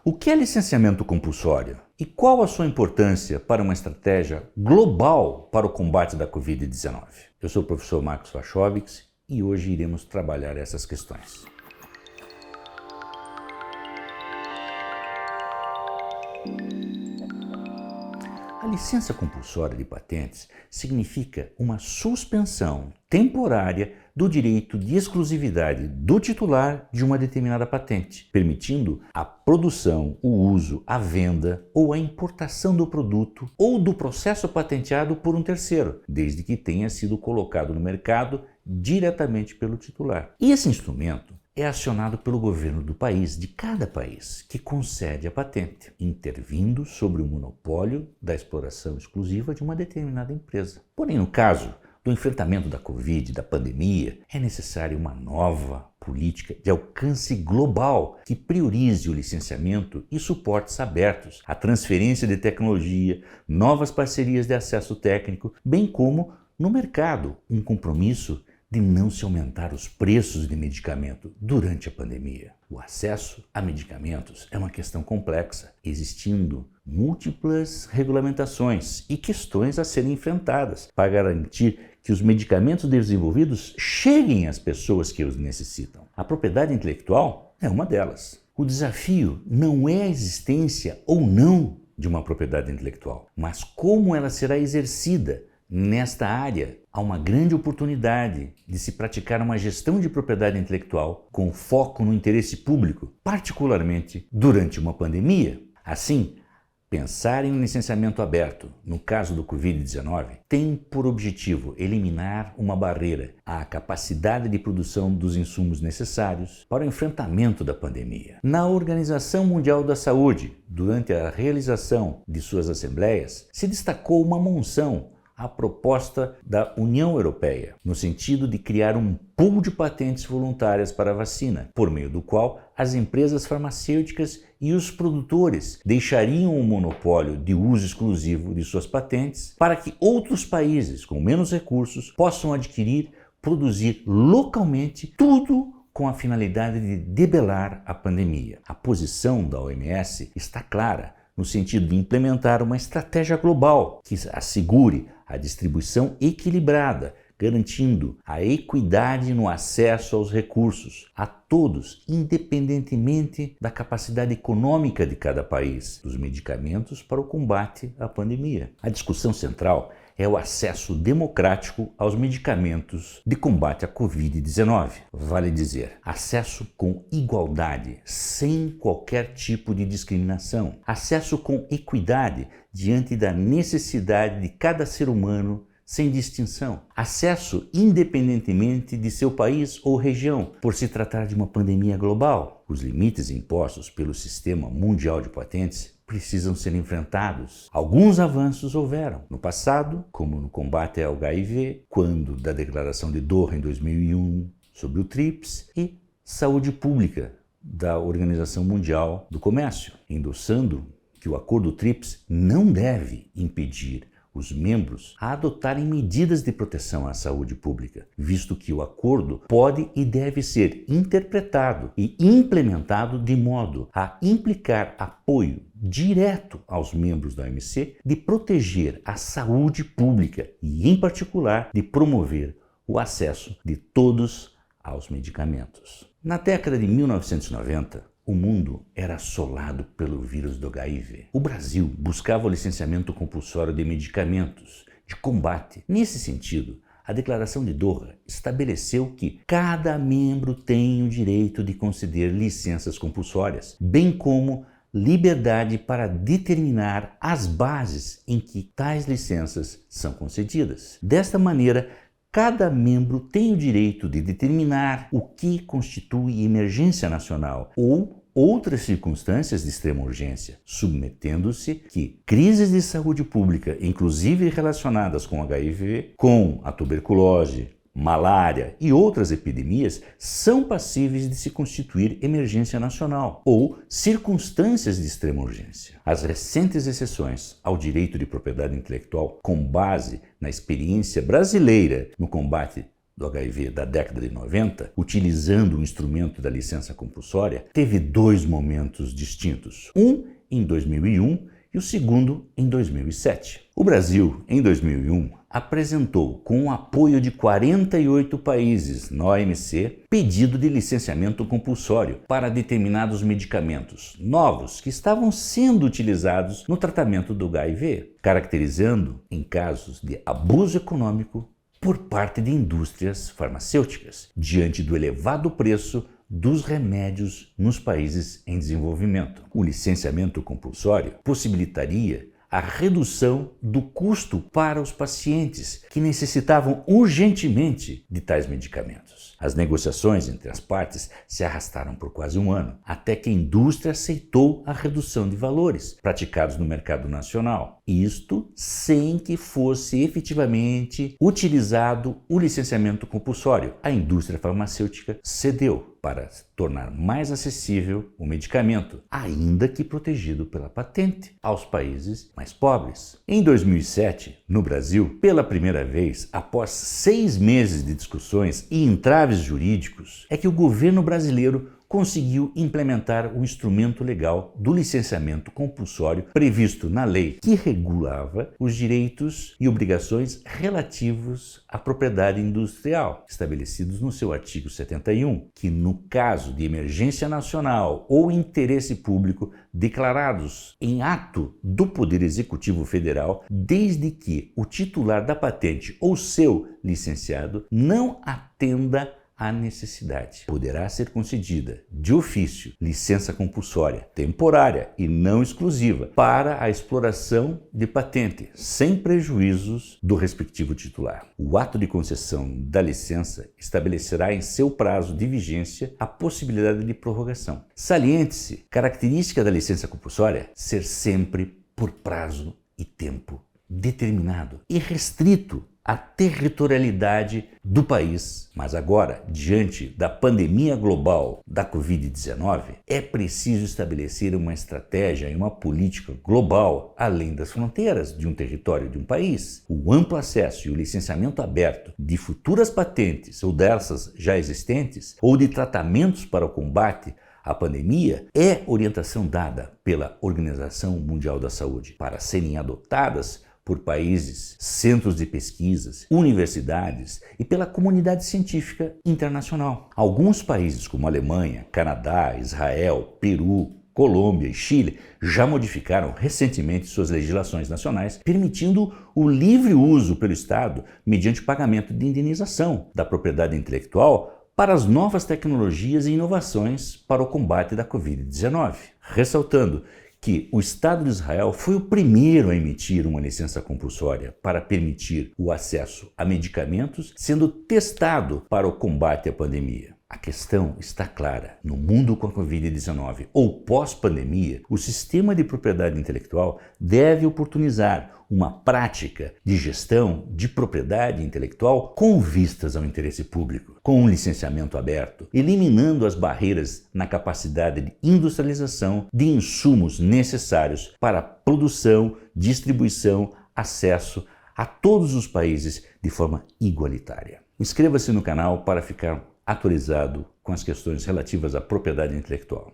O que é licenciamento compulsório? E qual a sua importância para uma estratégia global para o combate da Covid-19? Eu sou o professor Marcos Wachowicz e hoje iremos trabalhar essas questões. A licença compulsória de patentes significa uma suspensão temporária do direito de exclusividade do titular de uma determinada patente, permitindo a produção, o uso, a venda ou a importação do produto ou do processo patenteado por um terceiro, desde que tenha sido colocado no mercado diretamente pelo titular. E esse instrumento é acionado pelo governo do país, de cada país, que concede a patente, intervindo sobre o monopólio da exploração exclusiva de uma determinada empresa. Porém, no caso do enfrentamento da Covid, da pandemia, é necessária uma nova política de alcance global que priorize o licenciamento e suportes abertos, a transferência de tecnologia, novas parcerias de acesso técnico, bem como, no mercado, um compromisso de não se aumentar os preços de medicamento durante a pandemia. O acesso a medicamentos é uma questão complexa, existindo múltiplas regulamentações e questões a serem enfrentadas para garantir que os medicamentos desenvolvidos cheguem às pessoas que os necessitam. A propriedade intelectual é uma delas. O desafio não é a existência ou não de uma propriedade intelectual, mas como ela será exercida. Nesta área, há uma grande oportunidade de se praticar uma gestão de propriedade intelectual com foco no interesse público, particularmente durante uma pandemia. Assim, pensar em licenciamento aberto, no caso do Covid-19, tem por objetivo eliminar uma barreira à capacidade de produção dos insumos necessários para o enfrentamento da pandemia. Na Organização Mundial da Saúde, durante a realização de suas assembleias, se destacou uma monção a proposta da União Europeia, no sentido de criar um pool de patentes voluntárias para a vacina, por meio do qual as empresas farmacêuticas e os produtores deixariam o monopólio de uso exclusivo de suas patentes para que outros países com menos recursos possam adquirir, produzir localmente tudo com a finalidade de debelar a pandemia. A posição da OMS está clara, no sentido de implementar uma estratégia global que assegure a distribuição equilibrada, garantindo a equidade no acesso aos recursos a todos, independentemente da capacidade econômica de cada país, dos medicamentos para o combate à pandemia. A discussão central é o acesso democrático aos medicamentos de combate à Covid-19. Vale dizer, acesso com igualdade, sem qualquer tipo de discriminação. Acesso com equidade diante da necessidade de cada ser humano, sem distinção. Acesso independentemente de seu país ou região, por se tratar de uma pandemia global. Os limites impostos pelo Sistema Mundial de Patentes precisam ser enfrentados. Alguns avanços houveram no passado, como no combate ao HIV, quando da Declaração de Doha em 2001 sobre o TRIPS e saúde pública da Organização Mundial do Comércio, endossando que o acordo TRIPS não deve impedir os membros a adotarem medidas de proteção à saúde pública, visto que o acordo pode e deve ser interpretado e implementado de modo a implicar apoio direto aos membros da OMC de proteger a saúde pública e, em particular, de promover o acesso de todos aos medicamentos. Na década de 1990, o mundo era assolado pelo vírus do HIV. O Brasil buscava o licenciamento compulsório de medicamentos de combate. Nesse sentido, a Declaração de Doha estabeleceu que cada membro tem o direito de conceder licenças compulsórias, bem como liberdade para determinar as bases em que tais licenças são concedidas. Desta maneira, cada membro tem o direito de determinar o que constitui emergência nacional ou outras circunstâncias de extrema urgência, submetendo-se que crises de saúde pública, inclusive relacionadas com HIV, com a tuberculose, malária e outras epidemias, são passíveis de se constituir emergência nacional ou circunstâncias de extrema urgência. As recentes exceções ao direito de propriedade intelectual, com base na experiência brasileira no combate do HIV da década de 90, utilizando o instrumento da licença compulsória, teve dois momentos distintos. Um em 2001 e o segundo em 2007. O Brasil, em 2001, apresentou, com o apoio de 48 países na OMC, pedido de licenciamento compulsório para determinados medicamentos novos que estavam sendo utilizados no tratamento do HIV, caracterizando em casos de abuso econômico por parte de indústrias farmacêuticas, diante do elevado preço dos remédios nos países em desenvolvimento. O licenciamento compulsório possibilitaria a redução do custo para os pacientes que necessitavam urgentemente de tais medicamentos. As negociações entre as partes se arrastaram por quase um ano, até que a indústria aceitou a redução de valores praticados no mercado nacional. Isto sem que fosse efetivamente utilizado o licenciamento compulsório. A indústria farmacêutica cedeu para tornar mais acessível o medicamento, ainda que protegido pela patente, aos países mais pobres. Em 2007, no Brasil, pela primeira vez, após 6 meses de discussões e entraves jurídicos, é que o governo brasileiro conseguiu implementar o instrumento legal do licenciamento compulsório previsto na lei que regulava os direitos e obrigações relativos à propriedade industrial, estabelecidos no seu artigo 71, que no caso de emergência nacional ou interesse público declarados em ato do Poder Executivo Federal, desde que o titular da patente ou seu licenciado não atenda à necessidade, poderá ser concedida de ofício licença compulsória, temporária e não exclusiva, para a exploração de patente, sem prejuízos do respectivo titular. O ato de concessão da licença estabelecerá em seu prazo de vigência a possibilidade de prorrogação. Saliente-se, característica da licença compulsória ser sempre por prazo e tempo determinado e restrito à territorialidade do país. Mas agora, diante da pandemia global da Covid-19, é preciso estabelecer uma estratégia e uma política global além das fronteiras de um território de um país. O amplo acesso e o licenciamento aberto de futuras patentes ou dessas já existentes ou de tratamentos para o combate à pandemia é orientação dada pela Organização Mundial da Saúde para serem adotadas por países, centros de pesquisas, universidades e pela comunidade científica internacional. Alguns países como Alemanha, Canadá, Israel, Peru, Colômbia e Chile já modificaram recentemente suas legislações nacionais, permitindo o livre uso pelo Estado mediante pagamento de indenização da propriedade intelectual para as novas tecnologias e inovações para o combate da Covid-19, ressaltando que o Estado de Israel foi o primeiro a emitir uma licença compulsória para permitir o acesso a medicamentos sendo testado para o combate à pandemia. A questão está clara. No mundo com a Covid-19 ou pós-pandemia, o sistema de propriedade intelectual deve oportunizar uma prática de gestão de propriedade intelectual com vistas ao interesse público, com um licenciamento aberto, eliminando as barreiras na capacidade de industrialização de insumos necessários para produção, distribuição, acesso a todos os países de forma igualitária. Inscreva-se no canal para ficar atualizado com as questões relativas à propriedade intelectual.